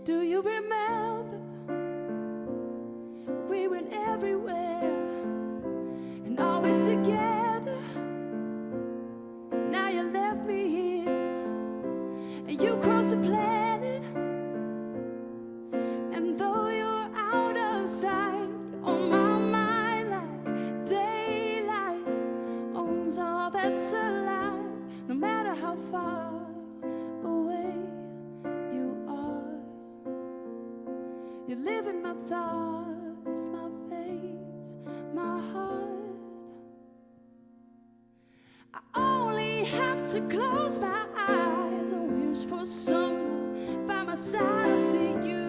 Do you remember? We went everywhere and always together. Now you left me here and you crossed the planet. And though you're out of sight, on my mind like daylight owns all that's alive, no matter how far away you are. You live in my thoughts, my face, my heart. I only have to close my eyes and wish for someone by my side to see you.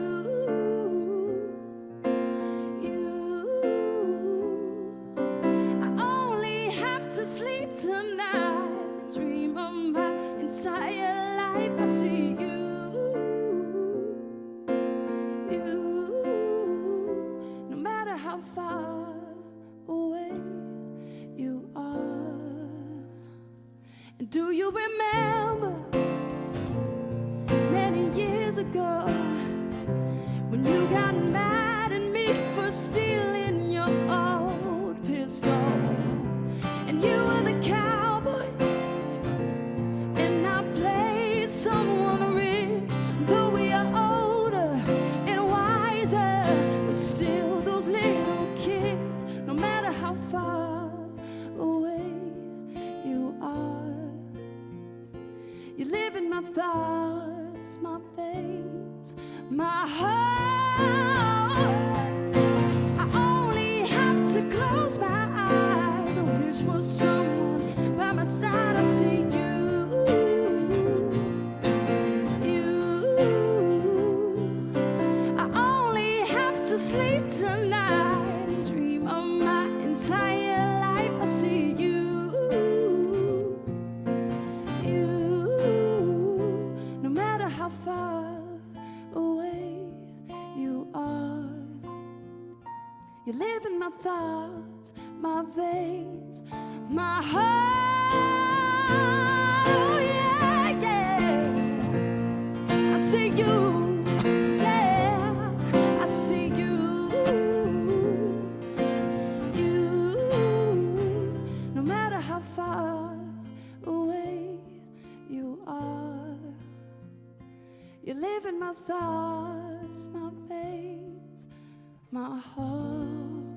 To sleep tonight, dream of my entire life. I see you, no matter how far away you are. And do you remember many years ago when you got mad at me for stealing your old pistol? And you were the cowboy, and I played someone rich. Though we are older and wiser, we're still those little kids, no matter how far away you are. You live in my thoughts, my face, my heart. I only have to close my eyes, I wish for someone by my side. I see you, I only have to sleep tonight and dream of my entire life. I see you, no matter how far away you are. You live in my thoughts, my veins, my heart. Oh yeah, yeah. I see you, yeah. I see you, no matter how far away you are. You live in my thoughts, my veins, my heart.